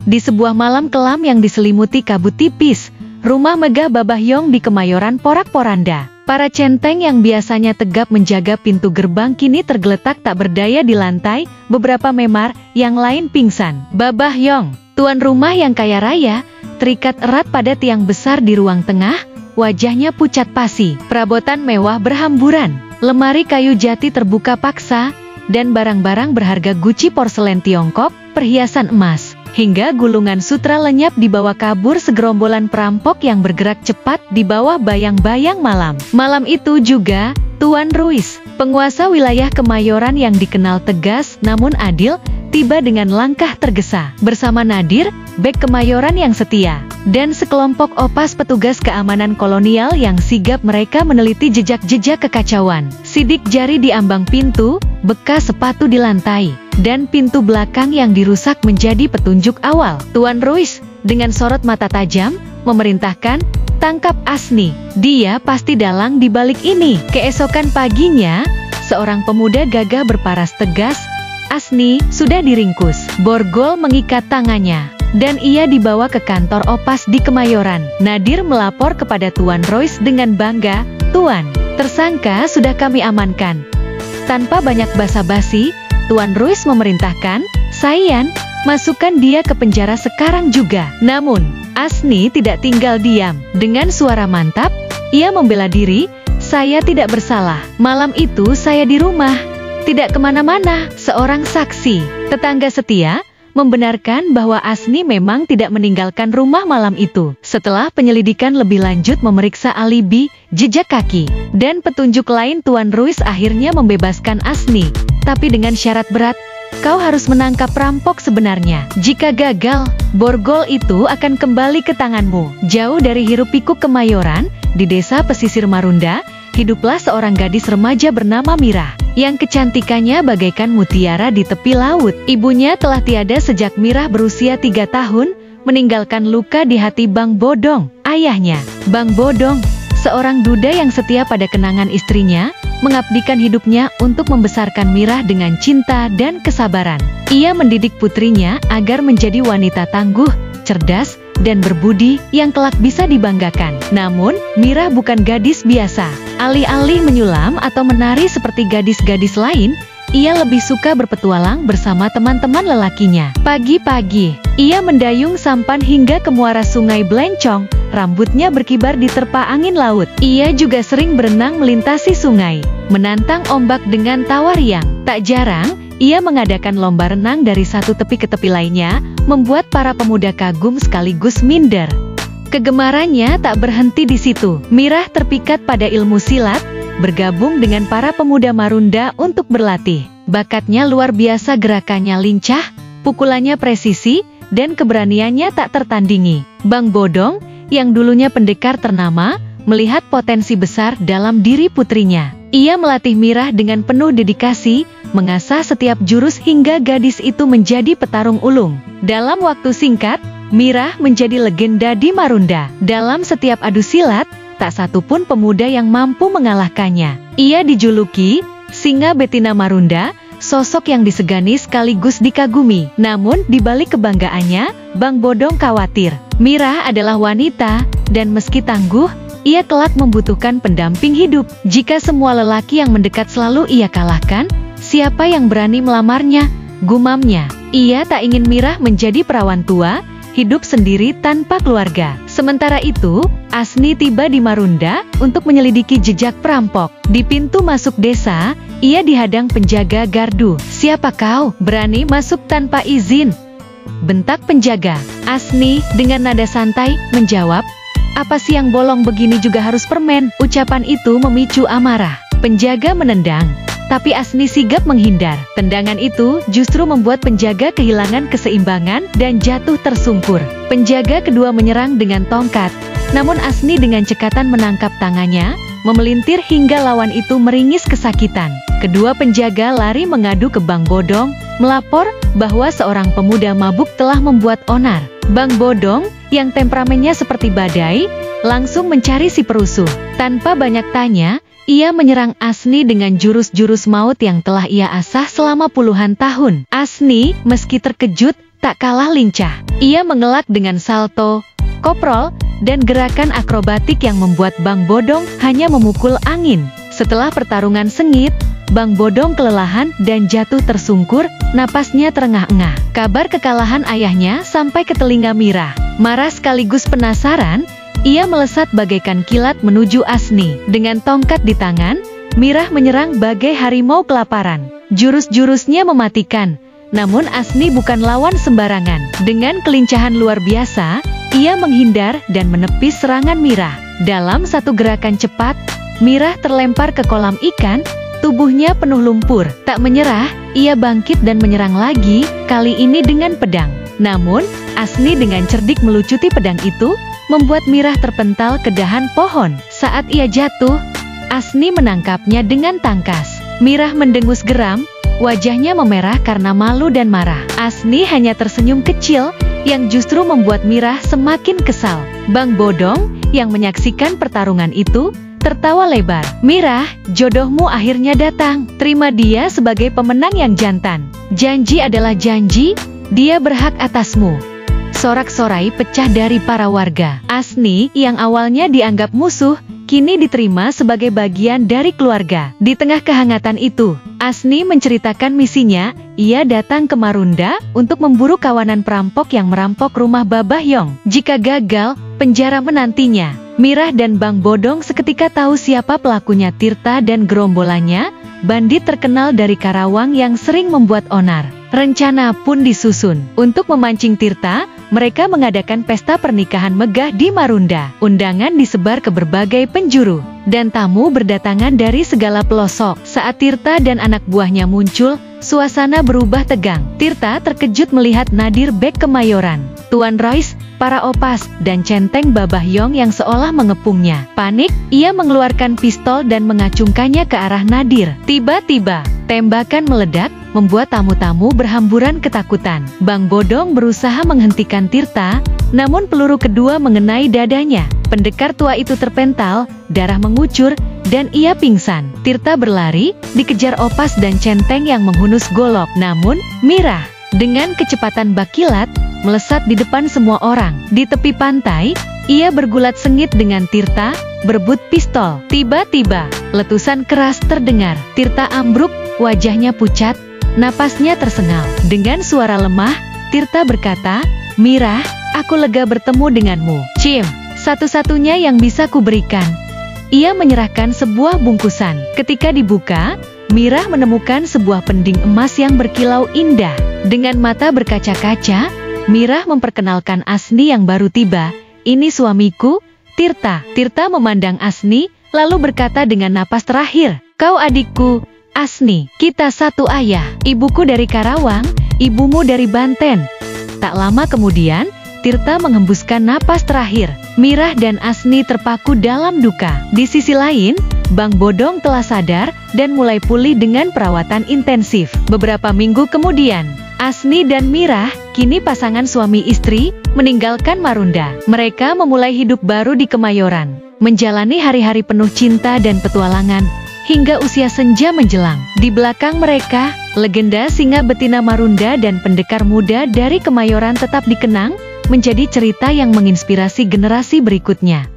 Di sebuah malam kelam yang diselimuti kabut tipis, rumah megah Babah Yong di Kemayoran porak-poranda. Para centeng yang biasanya tegap menjaga pintu gerbang kini tergeletak tak berdaya di lantai, beberapa memar, yang lain pingsan. Babah Yong, tuan rumah yang kaya raya, terikat erat pada tiang besar di ruang tengah, wajahnya pucat pasi. Perabotan mewah berhamburan, lemari kayu jati terbuka paksa, dan barang-barang berharga Gucci porselen Tiongkok, perhiasan emas, hingga gulungan sutra lenyap di bawah kabur segerombolan perampok yang bergerak cepat di bawah bayang-bayang malam. Malam itu juga, Tuan Ruiz, penguasa wilayah Kemayoran yang dikenal tegas namun adil, tiba dengan langkah tergesa. Bersama Nadir, bek Kemayoran yang setia, dan sekelompok opas petugas keamanan kolonial yang sigap mereka meneliti jejak-jejak kekacauan. Sidik jari di ambang pintu, bekas sepatu di lantai, dan pintu belakang yang dirusak menjadi petunjuk awal. Tuan Ruiz, dengan sorot mata tajam, memerintahkan, tangkap Asni. Dia pasti dalang di balik ini. Keesokan paginya, seorang pemuda gagah berparas tegas, Asni sudah diringkus. Borgol mengikat tangannya, dan ia dibawa ke kantor opas di Kemayoran. Nadir melapor kepada Tuan Ruiz dengan bangga, "Tuan, tersangka sudah kami amankan." Tanpa banyak basa-basi, Tuan Ruiz memerintahkan, "Sayan, masukkan dia ke penjara sekarang juga." Namun, Asni tidak tinggal diam. Dengan suara mantap, ia membela diri, "Saya tidak bersalah. Malam itu saya di rumah, tidak kemana-mana." Seorang saksi, tetangga setia, membenarkan bahwa Asni memang tidak meninggalkan rumah malam itu. Setelah penyelidikan lebih lanjut memeriksa alibi, jejak kaki, dan petunjuk lain, Tuan Ruiz akhirnya membebaskan Asni. Tapi dengan syarat berat, kau harus menangkap perampok sebenarnya. Jika gagal, borgol itu akan kembali ke tanganmu. Jauh dari hiruk-pikuk Kemayoran, di desa pesisir Marunda, hiduplah seorang gadis remaja bernama Mirah, yang kecantikannya bagaikan mutiara di tepi laut. Ibunya telah tiada sejak Mirah berusia 3 tahun, meninggalkan luka di hati Bang Bodong, ayahnya. Bang Bodong, seorang duda yang setia pada kenangan istrinya, mengabdikan hidupnya untuk membesarkan Mirah dengan cinta dan kesabaran. Ia mendidik putrinya agar menjadi wanita tangguh, cerdas, dan berbudi yang kelak bisa dibanggakan. Namun, Mirah bukan gadis biasa. Alih-alih menyulam atau menari seperti gadis-gadis lain, ia lebih suka berpetualang bersama teman-teman lelakinya. Pagi-pagi, ia mendayung sampan hingga ke muara Sungai Blencong, rambutnya berkibar diterpa angin laut. Ia juga sering berenang melintasi sungai, menantang ombak dengan tawa riang. Tak jarang, ia mengadakan lomba renang dari satu tepi ke tepi lainnya, membuat para pemuda kagum sekaligus minder. Kegemarannya tak berhenti di situ. Mirah terpikat pada ilmu silat, bergabung dengan para pemuda Marunda untuk berlatih. Bakatnya luar biasa, gerakannya lincah, pukulannya presisi, dan keberaniannya tak tertandingi. Bang Bodong, yang dulunya pendekar ternama, melihat potensi besar dalam diri putrinya. Ia melatih Mirah dengan penuh dedikasi, mengasah setiap jurus hingga gadis itu menjadi petarung ulung. Dalam waktu singkat, Mirah menjadi legenda di Marunda. Dalam setiap adu silat, tak satu pun pemuda yang mampu mengalahkannya. Ia dijuluki Singa Betina Marunda, sosok yang disegani sekaligus dikagumi. Namun, di balik kebanggaannya, Bang Bodong khawatir. Mirah adalah wanita, dan meski tangguh, ia kelak membutuhkan pendamping hidup. Jika semua lelaki yang mendekat selalu ia kalahkan, siapa yang berani melamarnya? Gumamnya. Ia tak ingin Mirah menjadi perawan tua, hidup sendiri tanpa keluarga. Sementara itu, Asni tiba di Marunda untuk menyelidiki jejak perampok. Di pintu masuk desa, ia dihadang penjaga gardu. "Siapa kau? Berani masuk tanpa izin?" bentak penjaga. Asni dengan nada santai menjawab, "Apa siang bolong begini juga harus permen?" Ucapan itu memicu amarah. Penjaga menendang, tapi Asni sigap menghindar. Tendangan itu justru membuat penjaga kehilangan keseimbangan dan jatuh tersungkur. Penjaga kedua menyerang dengan tongkat, namun Asni dengan cekatan menangkap tangannya, memelintir hingga lawan itu meringis kesakitan. Kedua penjaga lari mengadu ke Bang Bodong, melapor bahwa seorang pemuda mabuk telah membuat onar. Bang Bodong, yang temperamennya seperti badai, langsung mencari si perusuh. Tanpa banyak tanya, ia menyerang Asni dengan jurus-jurus maut yang telah ia asah selama puluhan tahun. Asni, meski terkejut, tak kalah lincah. Ia mengelak dengan salto, koprol, dan gerakan akrobatik yang membuat Bang Bodong hanya memukul angin. Setelah pertarungan sengit, Bang Bodong kelelahan dan jatuh tersungkur, napasnya terengah-engah. Kabar kekalahan ayahnya sampai ke telinga Mirah. Marah sekaligus penasaran, ia melesat bagaikan kilat menuju Asni. Dengan tongkat di tangan, Mirah menyerang bagai harimau kelaparan. Jurus-jurusnya mematikan, namun Asni bukan lawan sembarangan. Dengan kelincahan luar biasa, ia menghindar dan menepis serangan Mirah. Dalam satu gerakan cepat, Mirah terlempar ke kolam ikan, tubuhnya penuh lumpur. Tak menyerah, ia bangkit dan menyerang lagi, kali ini dengan pedang. Namun, Asni dengan cerdik melucuti pedang itu, membuat Mirah terpental ke dahan pohon. Saat ia jatuh, Asni menangkapnya dengan tangkas. Mirah mendengus geram, wajahnya memerah karena malu dan marah. Asni hanya tersenyum kecil, yang justru membuat Mirah semakin kesal. Bang Bodong, yang menyaksikan pertarungan itu, tertawa lebar. Mirah, jodohmu akhirnya datang. Terima dia sebagai pemenang yang jantan. Janji adalah janji, dia berhak atasmu. Sorak-sorai pecah dari para warga. Asni, yang awalnya dianggap musuh, kini diterima sebagai bagian dari keluarga. Di tengah kehangatan itu, Asni menceritakan misinya. Ia datang ke Marunda untuk memburu kawanan perampok yang merampok rumah Babahyong. Jika gagal, penjara menantinya. Mirah dan Bang Bodong seketika tahu siapa pelakunya. Tirta dan gerombolannya, bandit terkenal dari Karawang yang sering membuat onar. Rencana pun disusun. Untuk memancing Tirta, mereka mengadakan pesta pernikahan megah di Marunda. Undangan disebar ke berbagai penjuru, dan tamu berdatangan dari segala pelosok. Saat Tirta dan anak buahnya muncul, suasana berubah tegang. Tirta terkejut melihat Nadir Bek Kemayoran, Tuan Royce, para opas, dan centeng Babahyong yang seolah mengepungnya. Panik, ia mengeluarkan pistol dan mengacungkannya ke arah Nadir. Tiba-tiba, tembakan meledak, membuat tamu-tamu berhamburan ketakutan. Bang Bodong berusaha menghentikan Tirta, namun peluru kedua mengenai dadanya. Pendekar tua itu terpental, darah mengucur, dan ia pingsan. Tirta berlari, dikejar opas dan centeng yang menghunus golok. Namun, Mirah, dengan kecepatan bakilat, melesat di depan semua orang. Di tepi pantai, ia bergulat sengit dengan Tirta, berebut pistol. Tiba-tiba, letusan keras terdengar. Tirta ambruk, wajahnya pucat, napasnya tersengal. Dengan suara lemah, Tirta berkata, "Mirah, aku lega bertemu denganmu. Cim, satu-satunya yang bisa kuberikan." Ia menyerahkan sebuah bungkusan. Ketika dibuka, Mirah menemukan sebuah pending emas yang berkilau indah. Dengan mata berkaca-kaca, Mirah memperkenalkan Asni yang baru tiba. "Ini suamiku, Tirta." Tirta memandang Asni, lalu berkata dengan napas terakhir, "Kau adikku, Asni. Kita satu ayah. Ibuku dari Karawang, ibumu dari Banten." Tak lama kemudian, Tirta menghembuskan napas terakhir. Mirah dan Asni terpaku dalam duka. Di sisi lain, Bang Bodong telah sadar dan mulai pulih dengan perawatan intensif. Beberapa minggu kemudian, Asni dan Mirah, kini pasangan suami istri, meninggalkan Marunda. Mereka memulai hidup baru di Kemayoran, menjalani hari-hari penuh cinta dan petualangan, hingga usia senja menjelang. Di belakang mereka, legenda singa betina Marunda dan pendekar muda dari Kemayoran tetap dikenang, menjadi cerita yang menginspirasi generasi berikutnya.